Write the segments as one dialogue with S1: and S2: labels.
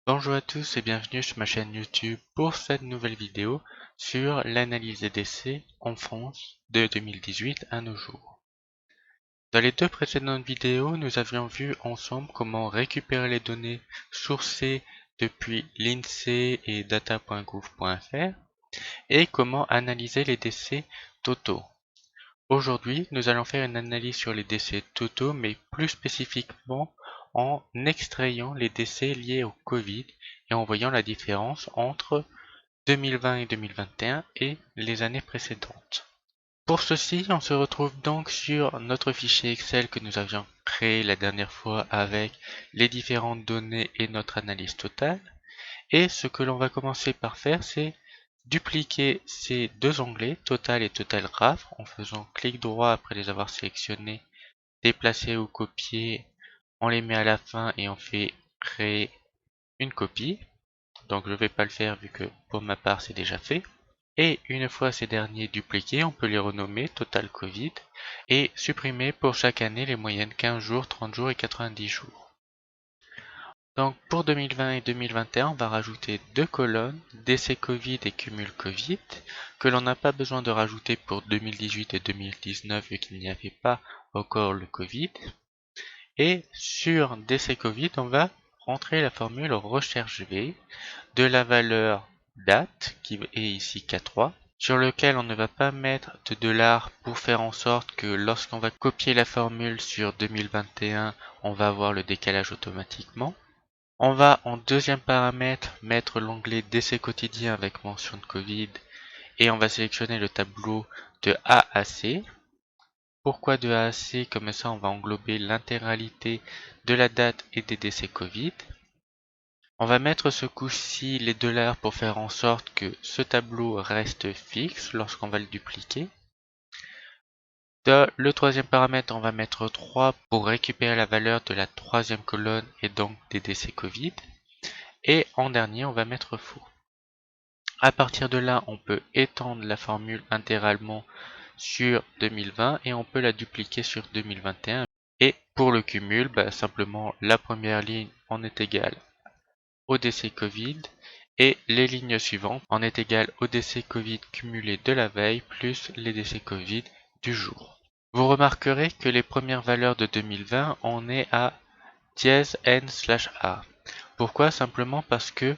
S1: Bonjour à tous et bienvenue sur ma chaîne YouTube pour cette nouvelle vidéo sur l'analyse des décès en France de 2018 à nos jours. Dans les deux précédentes vidéos, nous avions vu ensemble comment récupérer les données sourcées depuis l'INSEE et data.gouv.fr et comment analyser les décès totaux. Aujourd'hui, nous allons faire une analyse sur les décès totaux, mais plus spécifiquement en extrayant les décès liés au Covid et en voyant la différence entre 2020 et 2021 et les années précédentes. Pour ceci, on se retrouve donc sur notre fichier Excel que nous avions créé la dernière fois avec les différentes données et notre analyse totale. Et ce que l'on va commencer par faire, c'est dupliquer ces deux onglets, Total et Total Graph, en faisant clic droit après les avoir sélectionnés, déplacer ou copier, on les met à la fin et on fait créer une copie. Donc je ne vais pas le faire vu que pour ma part c'est déjà fait. Et une fois ces derniers dupliqués, on peut les renommer Total Covid et supprimer pour chaque année les moyennes 15 jours, 30 jours et 90 jours. Donc pour 2020 et 2021, on va rajouter deux colonnes, décès Covid et cumul Covid, que l'on n'a pas besoin de rajouter pour 2018 et 2019 vu qu'il n'y avait pas encore le Covid. Et sur décès Covid, on va rentrer la formule recherche V de la valeur date, qui est ici K3, sur lequel on ne va pas mettre de dollars pour faire en sorte que lorsqu'on va copier la formule sur 2021, on va avoir le décalage automatiquement. On va en deuxième paramètre mettre l'onglet décès quotidien avec mention de Covid et on va sélectionner le tableau de A à C. Pourquoi de A à C? Comme ça on va englober l'intégralité de la date et des décès Covid. On va mettre ce coup-ci les dollars pour faire en sorte que ce tableau reste fixe lorsqu'on va le dupliquer. Dans le troisième paramètre, on va mettre 3 pour récupérer la valeur de la troisième colonne et donc des décès Covid. Et en dernier, on va mettre faux. À partir de là, on peut étendre la formule intégralement sur 2020 et on peut la dupliquer sur 2021. Et pour le cumul, simplement la première ligne en est égale au décès Covid et les lignes suivantes en est égale au décès Covid cumulé de la veille plus les décès Covid du jour. Vous remarquerez que les premières valeurs de 2020, on est à dièse n/a. Pourquoi? Simplement parce que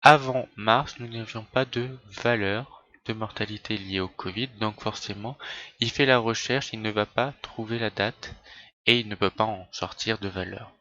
S1: avant mars, nous n'avions pas de valeur de mortalité liée au Covid, donc forcément, il fait la recherche, il ne va pas trouver la date et il ne peut pas en sortir de valeur.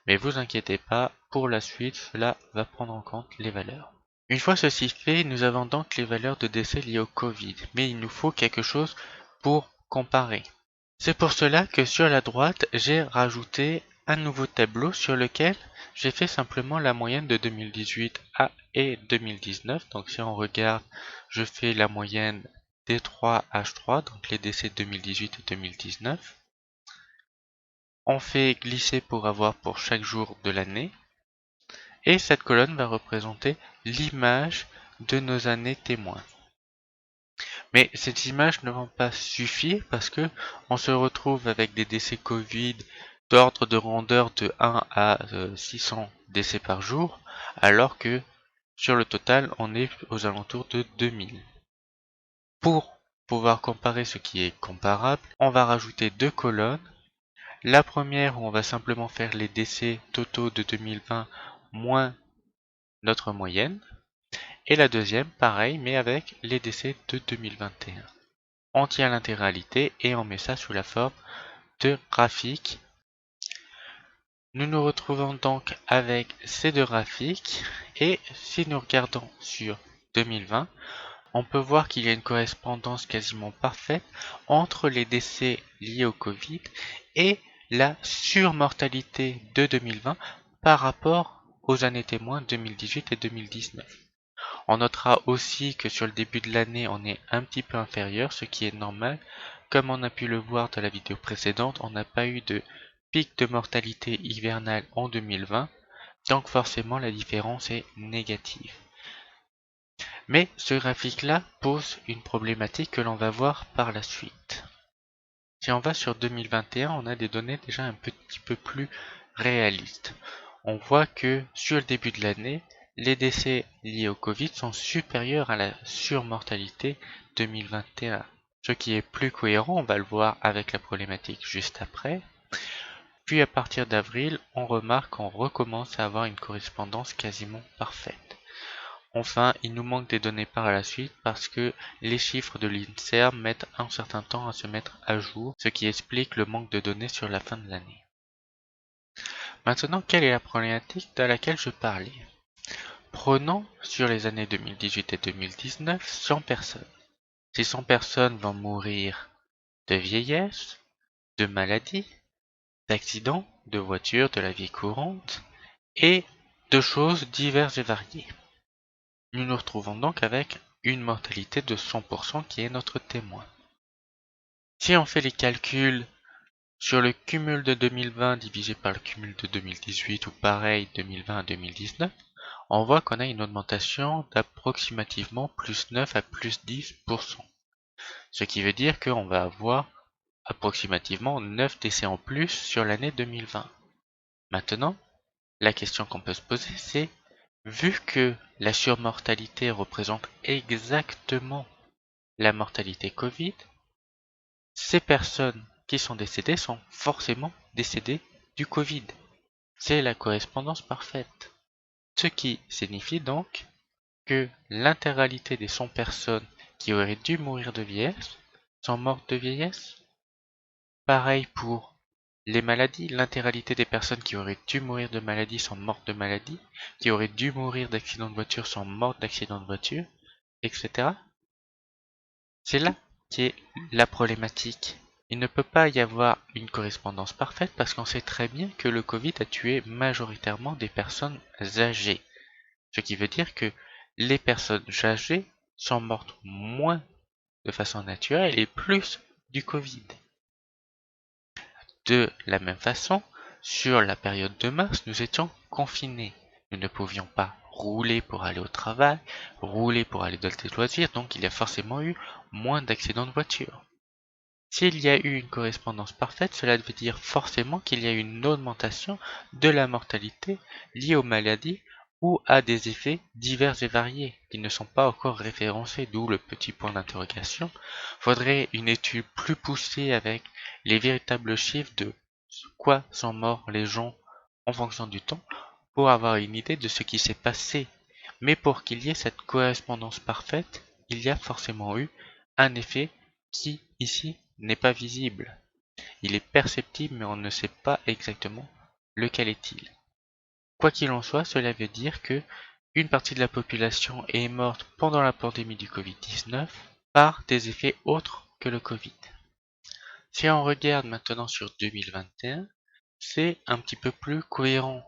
S1: Mais vous inquiétez pas, pour la suite, cela va prendre en compte les valeurs. Une fois ceci fait, nous avons donc les valeurs de décès liées au Covid, mais il nous faut quelque chose pour comparer. C'est pour cela que sur la droite, j'ai rajouté un nouveau tableau sur lequel j'ai fait simplement la moyenne de 2018 et 2019. Donc si on regarde, je fais la moyenne D3, H3, donc les décès 2018 et 2019. On fait glisser pour avoir pour chaque jour de l'année. Et cette colonne va représenter l'image de nos années témoins. Mais ces images ne vont pas suffire parce que on se retrouve avec des décès Covid d'ordre de grandeur de 1 à 600 décès par jour, alors que sur le total, on est aux alentours de 2000. Pour pouvoir comparer ce qui est comparable, on va rajouter deux colonnes. La première où on va simplement faire les décès totaux de 2020 moins notre moyenne. Et la deuxième, pareil, mais avec les décès de 2021. On tient l'intégralité et on met ça sous la forme de graphique. Nous nous retrouvons donc avec ces deux graphiques et si nous regardons sur 2020, on peut voir qu'il y a une correspondance quasiment parfaite entre les décès liés au Covid et la surmortalité de 2020 par rapport aux années témoins 2018 et 2019. On notera aussi que sur le début de l'année, on est un petit peu inférieur, ce qui est normal. Comme on a pu le voir dans la vidéo précédente, on n'a pas eu de pic de mortalité hivernale en 2020, donc forcément la différence est négative. Mais ce graphique-là pose une problématique que l'on va voir par la suite. Si on va sur 2021, on a des données déjà un petit peu plus réalistes. on voit que sur le début de l'année, les décès liés au Covid sont supérieurs à la surmortalité 2021. Ce qui est plus cohérent, on va le voir avec la problématique juste après. Puis à partir d'avril, on remarque qu'on recommence à avoir une correspondance quasiment parfaite. Enfin, il nous manque des données par la suite parce que les chiffres de l'INSERM mettent un certain temps à se mettre à jour, ce qui explique le manque de données sur la fin de l'année. Maintenant, quelle est la problématique de laquelle je parlais? Prenons sur les années 2018 et 2019 100 personnes. Ces 100 personnes vont mourir de vieillesse, de maladie, d'accidents, de voitures, de la vie courante et de choses diverses et variées. Nous nous retrouvons donc avec une mortalité de 100% qui est notre témoin. Si on fait les calculs sur le cumul de 2020 divisé par le cumul de 2018 ou pareil 2020 à 2019, on voit qu'on a une augmentation d'approximativement plus 9 à plus 10%. Ce qui veut dire qu'on va avoir approximativement 9 décès en plus sur l'année 2020. Maintenant, la question qu'on peut se poser, c'est vu que la surmortalité représente exactement la mortalité Covid, ces personnes qui sont décédées sont forcément décédées du Covid. C'est la correspondance parfaite. Ce qui signifie donc que l'intégralité des 100 personnes qui auraient dû mourir de vieillesse sont mortes de vieillesse. Pareil pour les maladies, l'intégralité des personnes qui auraient dû mourir de maladie sont mortes de maladie, qui auraient dû mourir d'accident de voiture sont mortes d'accident de voiture, etc. C'est là qui est la problématique. Il ne peut pas y avoir une correspondance parfaite parce qu'on sait très bien que le Covid a tué majoritairement des personnes âgées. Ce qui veut dire que les personnes âgées sont mortes moins de façon naturelle et plus du Covid. De la même façon, sur la période de mars, nous étions confinés. Nous ne pouvions pas rouler pour aller au travail, rouler pour aller dans tes loisirs, donc il y a forcément eu moins d'accidents de voiture. S'il y a eu une correspondance parfaite, cela veut dire forcément qu'il y a eu une augmentation de la mortalité liée aux maladies ou à des effets divers et variés qui ne sont pas encore référencés, d'où le petit point d'interrogation. Faudrait une étude plus poussée avec les véritables chiffres de quoi sont morts les gens en fonction du temps pour avoir une idée de ce qui s'est passé. Mais pour qu'il y ait cette correspondance parfaite, il y a forcément eu un effet qui, ici, n'est pas visible. Il est perceptible, mais on ne sait pas exactement lequel est-il. Quoi qu'il en soit, cela veut dire que une partie de la population est morte pendant la pandémie du Covid-19 par des effets autres que le Covid. Si on regarde maintenant sur 2021, c'est un petit peu plus cohérent.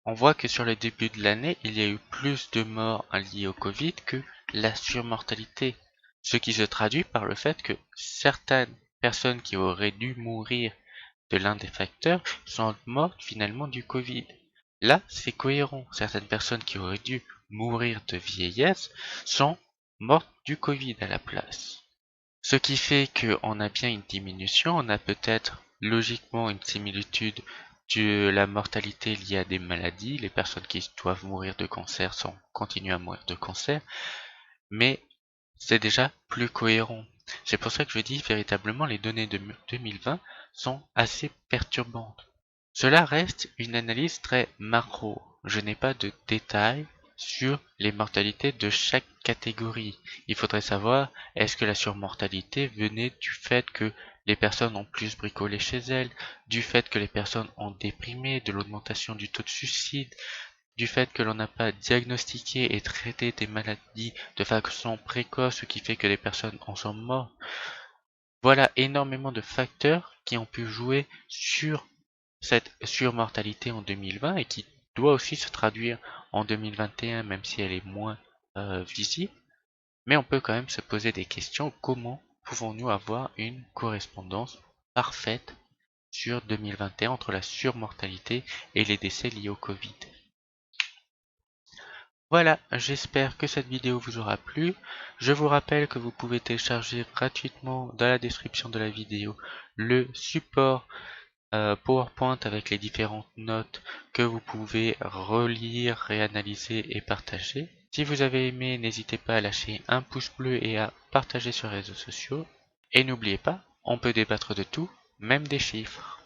S1: On voit que sur le début de l'année, il y a eu plus de morts liées au Covid que la surmortalité. Ce qui se traduit par le fait que certaines personnes qui auraient dû mourir de l'un des facteurs sont mortes finalement du Covid. Là, c'est cohérent. Certaines personnes qui auraient dû mourir de vieillesse sont mortes du Covid à la place. Ce qui fait qu'on a bien une diminution, on a peut-être logiquement une similitude de la mortalité liée à des maladies. Les personnes qui doivent mourir de cancer continuent à mourir de cancer, mais c'est déjà plus cohérent. C'est pour ça que je dis véritablement les données de 2020 sont assez perturbantes. Cela reste une analyse très macro. Je n'ai pas de détails sur les mortalités de chaque catégorie. Il faudrait savoir, est-ce que la surmortalité venait du fait que les personnes ont plus bricolé chez elles, du fait que les personnes ont déprimé, de l'augmentation du taux de suicide, du fait que l'on n'a pas diagnostiqué et traité des maladies de façon précoce, ce qui fait que les personnes en sont mortes. Voilà énormément de facteurs qui ont pu jouer sur cette surmortalité en 2020 et qui doit aussi se traduire en 2021, même si elle est moins visible. Mais on peut quand même se poser des questions. Comment pouvons-nous avoir une correspondance parfaite sur 2021 entre la surmortalité et les décès liés au Covid? Voilà, j'espère que cette vidéo vous aura plu. Je vous rappelle que vous pouvez télécharger gratuitement dans la description de la vidéo le support PowerPoint avec les différentes notes que vous pouvez relire, réanalyser et partager. Si vous avez aimé, n'hésitez pas à lâcher un pouce bleu et à partager sur les réseaux sociaux. Et n'oubliez pas, on peut débattre de tout, même des chiffres.